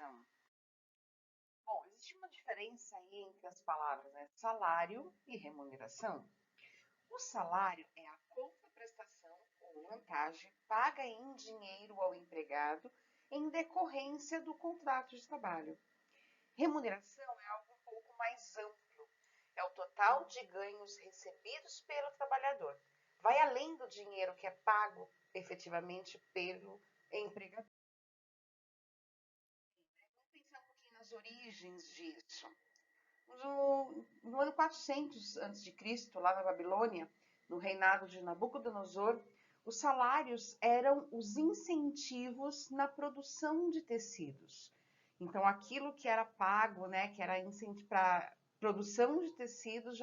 remuneração? Bom, existe uma diferença aí entre as palavras, né? Salário e remuneração. O salário é a contraprestação ou vantagem paga em dinheiro ao empregado em decorrência do contrato de trabalho. Remuneração é algo um pouco mais amplo. É o total de ganhos recebidos pelo trabalhador. Vai além do dinheiro que é pago efetivamente pelo empregador. Vamos pensar um pouquinho nas origens disso. No ano 400 a.C., lá na Babilônia, no reinado de Nabucodonosor, os salários eram os incentivos na produção de tecidos. Então, aquilo que era pago, né, que era incentivo para produção de tecidos,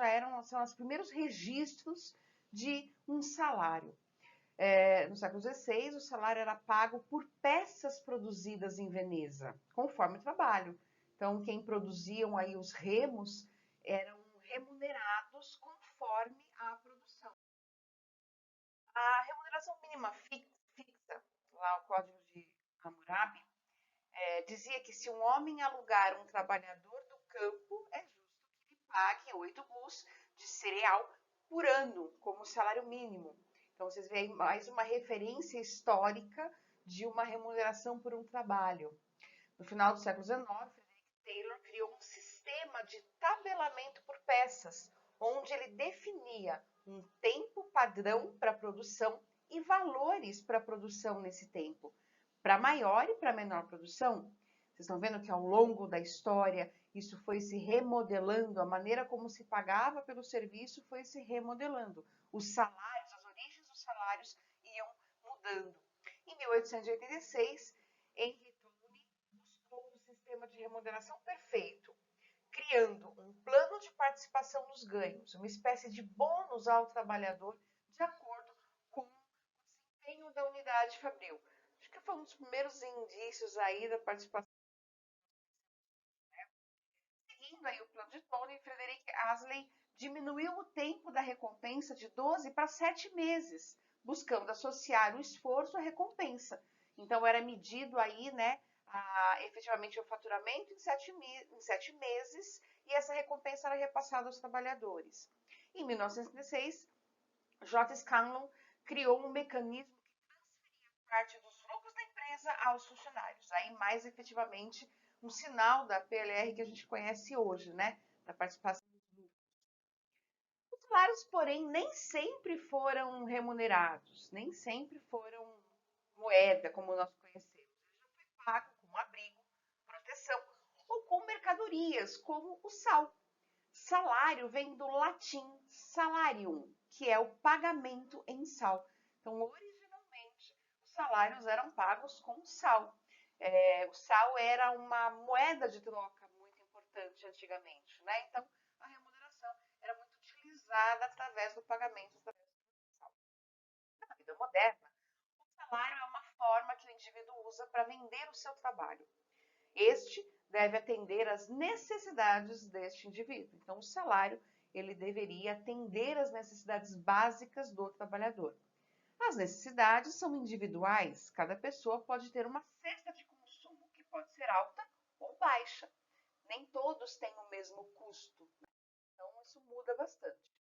são os primeiros registros de um salário. No século XVI, o salário era pago por peças produzidas em Veneza, conforme o trabalho. Então, quem produziam aí os remos eram remunerados conforme a produção. A remuneração mínima fixa, lá o Código de Hammurabi, dizia que se um homem alugar um trabalhador do campo, é justo que ele pague 8 gus de cereal por ano, como salário mínimo. Então, vocês veem mais uma referência histórica de uma remuneração por um trabalho. No final do século XIX, Frederick Taylor criou um sistema de tabelamento por peças, onde ele definia um tempo padrão para a produção e valores para a produção nesse tempo, para maior e para menor produção. Vocês estão vendo que ao longo da história isso foi se remodelando, a maneira como se pagava pelo serviço foi se remodelando. Os salários, as origens dos salários iam mudando. Em 1886, Henry Townley buscou um sistema de remuneração perfeito, criando um plano de participação nos ganhos, uma espécie de bônus ao trabalhador de acordo com o desempenho da unidade fabril. Acho que foi um dos primeiros indícios aí da participação. Seguindo aí o plano de Townley, Frederick Asley diminuiu o tempo da recompensa de 12 para 7 meses, buscando associar o esforço à recompensa. Então era medido aí, né, efetivamente o faturamento em 7 meses e essa recompensa era repassada aos trabalhadores. Em 1936, J. Scanlon criou um mecanismo que transferia parte dos lucros da empresa aos funcionários. Aí, mais efetivamente, um sinal da PLR que a gente conhece hoje, né? Da participação dos lucros. Os salários, porém, nem sempre foram remunerados, nem sempre foram moeda, como nós conhecemos. Ele já foi pago com abrigo, proteção ou com mercadorias, como o sal. Salário vem do latim salarium, que é o pagamento em sal. Então, originalmente, os salários eram pagos com sal. O sal era uma moeda de troca muito importante antigamente, né? Então, a remuneração era muito utilizada através do pagamento através do sal. Na vida moderna, o salário é uma forma que o indivíduo usa para vender o seu trabalho. Este deve atender às necessidades deste indivíduo. Então, o salário, ele deveria atender às necessidades básicas do trabalhador. As necessidades são individuais, cada pessoa pode ter uma cesta de consumo que pode ser alta ou baixa. Nem todos têm o mesmo custo, né? Então isso muda bastante.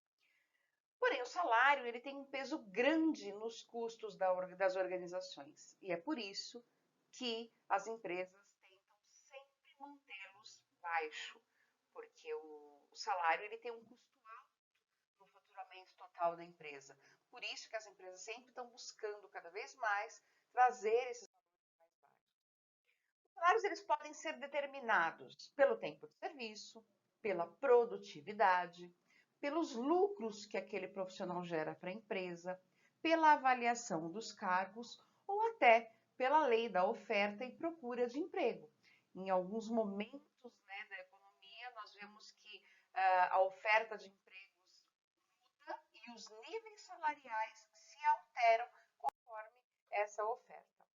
Porém, o salário ele tem um peso grande nos custos das organizações e é por isso que as empresas tentam sempre mantê-los baixo, porque o salário ele tem um custo alto no faturamento total da empresa. Por isso que as empresas sempre estão buscando cada vez mais trazer esses valores mais baixos. Os salários eles podem ser determinados pelo tempo de serviço, pela produtividade, pelos lucros que aquele profissional gera para a empresa, pela avaliação dos cargos ou até pela lei da oferta e procura de emprego. Em alguns momentos, né, da economia, nós vemos que a oferta de empregos muda e os níveis salariais se alteram conforme essa oferta.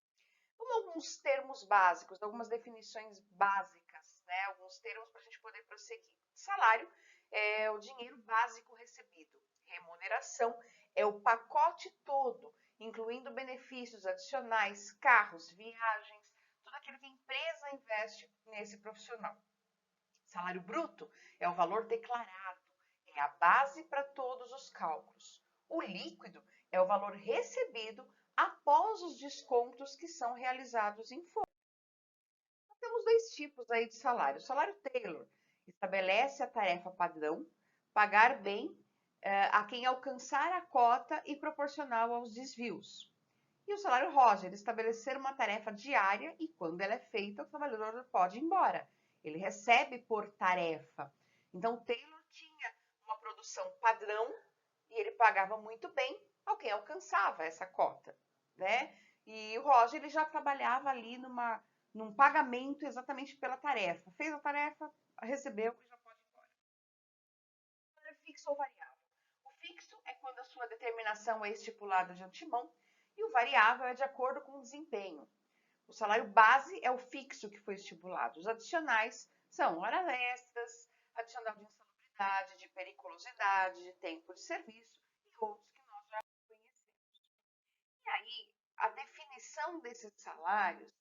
Como alguns termos básicos, algumas definições básicas, né? Alguns termos para a gente poder prosseguir. Salário é o dinheiro básico recebido. Remuneração é o pacote todo, incluindo benefícios adicionais, carros, viagens, tudo aquilo que a empresa investe nesse profissional. Salário bruto é o valor declarado, é a base para todos os cálculos. O líquido é o valor recebido após os descontos que são realizados em folha. Então, temos dois tipos aí de salário. O salário Taylor estabelece a tarefa padrão, pagar bem a quem alcançar a cota e proporcional aos desvios. E o salário Roger, estabelecer uma tarefa diária e quando ela é feita, o trabalhador pode ir embora. Ele recebe por tarefa. Então, o Taylor tinha uma produção padrão e ele pagava muito bem ao quem alcançava essa cota, né? E o Roger, ele já trabalhava ali num pagamento exatamente pela tarefa. Fez a tarefa, recebeu e já pode ir embora. Salário fixo ou variável? O fixo é quando a sua determinação é estipulada de antemão e o variável é de acordo com o desempenho. O salário base é o fixo que foi estipulado. Os adicionais são horas extras, adicional de insalubridade, de periculosidade, de tempo de serviço e outros que nós já conhecemos. E aí, a definição desses salários,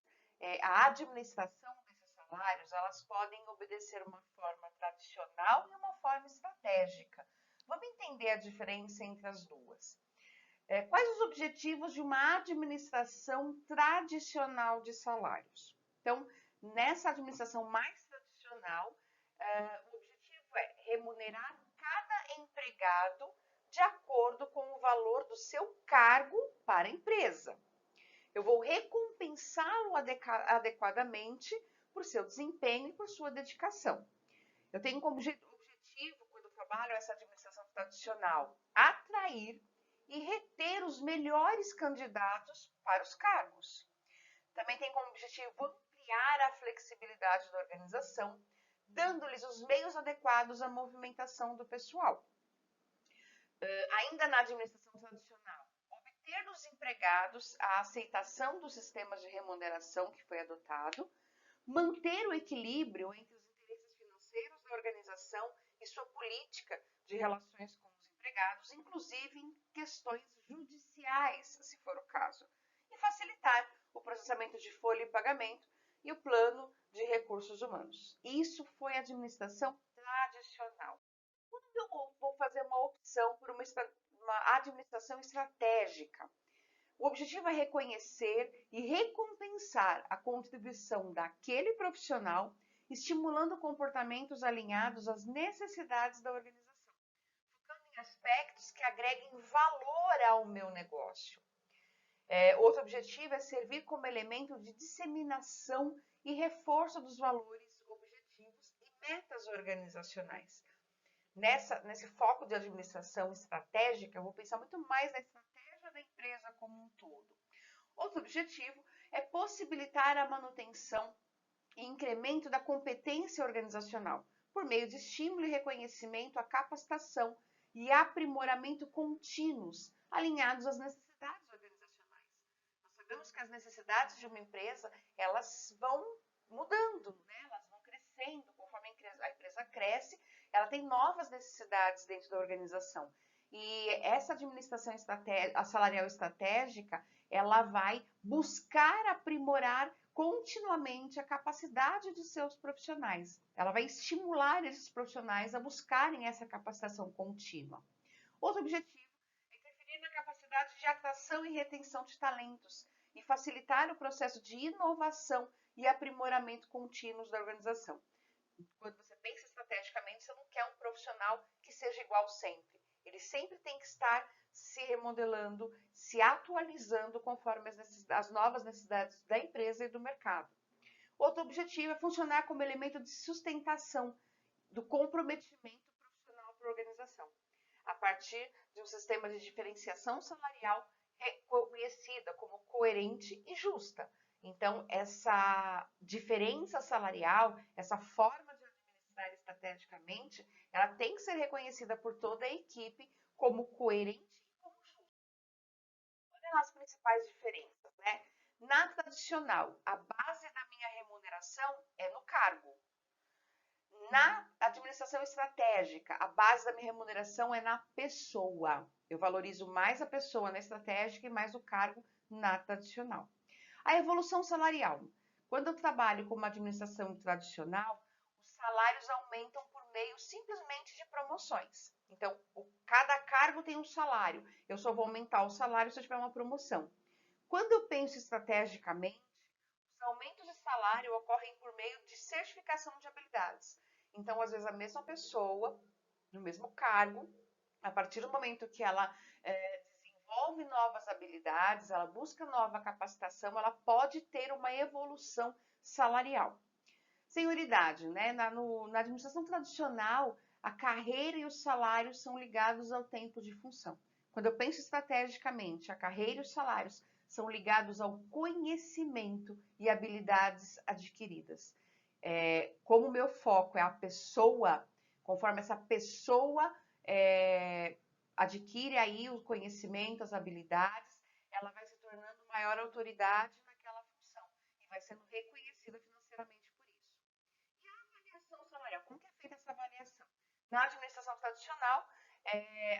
a administração desses salários, elas podem obedecer uma forma tradicional e uma forma estratégica. Vamos entender a diferença entre as duas. Quais os objetivos de uma administração tradicional de salários? Então, nessa administração mais tradicional, o objetivo é remunerar cada empregado de acordo com o valor do seu cargo para a empresa. Eu vou recompensá-lo adequadamente por seu desempenho e por sua dedicação. Eu tenho como objetivo, quando eu trabalho essa administração tradicional, atrair e reter os melhores candidatos para os cargos. Também tem como objetivo ampliar a flexibilidade da organização, dando-lhes os meios adequados à movimentação do pessoal. Ainda na administração tradicional, obter dos empregados a aceitação dos sistemas de remuneração que foi adotado, manter o equilíbrio entre os interesses financeiros da organização e sua política de relações com os empregados, inclusive em questões judiciais, se for o caso, e facilitar o processamento de folha e pagamento e o plano de recursos humanos. Isso foi a administração tradicional. Quando eu vou fazer uma opção por uma administração estratégica, o objetivo é reconhecer e recompensar a contribuição daquele profissional, estimulando comportamentos alinhados às necessidades da organização, focando em aspectos que agreguem valor ao meu negócio. Outro objetivo é servir como elemento de disseminação e reforço dos valores, objetivos e metas organizacionais. Nesse foco de administração estratégica, eu vou pensar muito mais na estratégia da empresa como um todo. Outro objetivo é possibilitar a manutenção e incremento da competência organizacional, por meio de estímulo e reconhecimento à capacitação e aprimoramento contínuos, alinhados às necessidades organizacionais. Nós sabemos que as necessidades de uma empresa, elas vão mudando, né? Elas vão crescendo, conforme a empresa cresce, ela tem novas necessidades dentro da organização. E essa administração salarial estratégica, ela vai buscar aprimorar continuamente a capacidade de seus profissionais. Ela vai estimular esses profissionais a buscarem essa capacitação contínua. Outro objetivo é interferir na capacidade de atração e retenção de talentos e facilitar o processo de inovação e aprimoramento contínuos da organização. Quando você pensa estrategicamente, você não quer um profissional que seja igual sempre. Ele sempre tem que estar se remodelando, se atualizando conforme as novas necessidades da empresa e do mercado. Outro objetivo é funcionar como elemento de sustentação do comprometimento profissional para a organização, a partir de um sistema de diferenciação salarial reconhecida como coerente e justa. Então, essa diferença salarial, essa forma de administrar estrategicamente, ela tem que ser reconhecida por toda a equipe como coerente e como justa. Olha as principais diferenças, né? Na tradicional, a base da minha remuneração é no cargo. Na administração estratégica, a base da minha remuneração é na pessoa. Eu valorizo mais a pessoa na estratégica e mais o cargo na tradicional. A evolução salarial. Quando eu trabalho com uma administração tradicional, os salários aumentam por meio simplesmente de promoções. Então, cada cargo tem um salário. Eu só vou aumentar o salário se eu tiver uma promoção. Quando eu penso estrategicamente, os aumentos de salário ocorrem por meio de certificação de habilidades. Então, às vezes, a mesma pessoa, no mesmo cargo, a partir do momento que ela desenvolve novas habilidades, ela busca nova capacitação, ela pode ter uma evolução salarial. Senioridade, né? Na administração tradicional, a carreira e os salários são ligados ao tempo de função. Quando eu penso estrategicamente, a carreira e os salários são ligados ao conhecimento e habilidades adquiridas. Como o meu foco é a pessoa, conforme essa pessoa adquire aí o conhecimento, as habilidades, ela vai se tornando maior autoridade naquela função e vai sendo reconhecida financeiramente por isso. E a avaliação salarial, como que é feita essa avaliação? Na administração tradicional,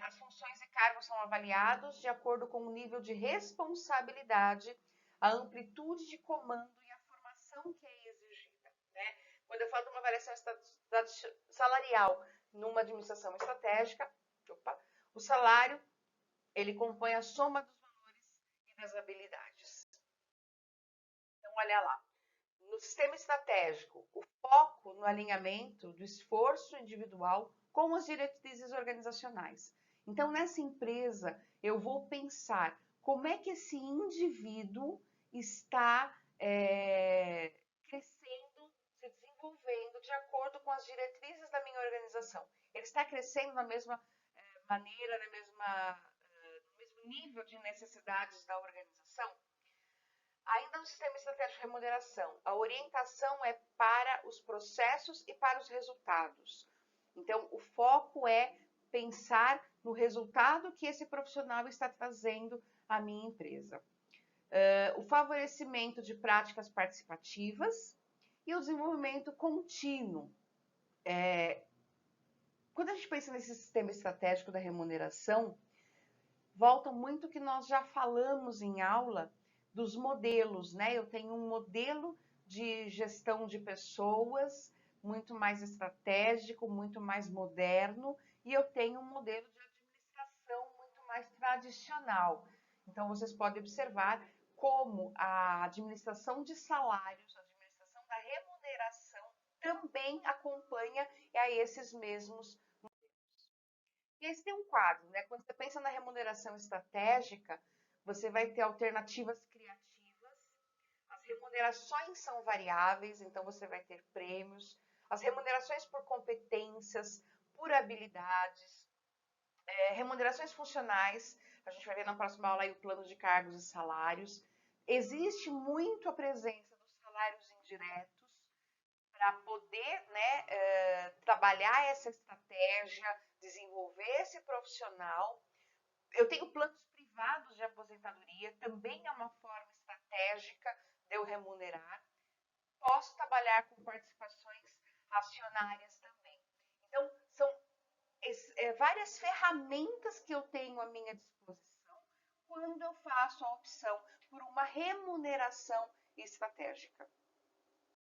as funções e cargos são avaliados de acordo com o nível de responsabilidade, a amplitude de comando e a formação que é exigida. Né? Quando eu falo de uma avaliação salarial numa administração estratégica, o salário ele compõe a soma dos valores e das habilidades. Então, olha lá. No sistema estratégico, o foco no alinhamento do esforço individual com as diretrizes organizacionais. Então, nessa empresa, eu vou pensar como é que esse indivíduo está crescendo, se desenvolvendo de acordo com as diretrizes da minha organização. Ele está crescendo da mesma maneira, no mesmo nível de necessidades da organização? Ainda no sistema estratégico de remuneração, a orientação é para os processos e para os resultados. Então, o foco é pensar no resultado que esse profissional está trazendo à minha empresa. O favorecimento de práticas participativas e o desenvolvimento contínuo. Quando a gente pensa nesse sistema estratégico da remuneração, volta muito o que nós já falamos em aula dos modelos, né? Eu tenho um modelo de gestão de pessoas muito mais estratégico, muito mais moderno, e eu tenho um modelo de administração muito mais tradicional. Então, vocês podem observar como a administração de salários, a administração da remuneração também acompanha a esses mesmos modelos. E esse tem um quadro, né? Quando você pensa na remuneração estratégica, você vai ter alternativas criativas, as remunerações são variáveis, então você vai ter prêmios, as remunerações por competências, por habilidades, remunerações funcionais, a gente vai ver na próxima aula aí o plano de cargos e salários. Existe muito a presença dos salários indiretos para poder trabalhar essa estratégia, desenvolver esse profissional. Eu tenho planos privados de aposentadoria, também é uma forma estratégica de eu remunerar. Posso trabalhar com participações acionárias também. Então, são várias ferramentas que eu tenho à minha disposição quando eu faço a opção por uma remuneração estratégica.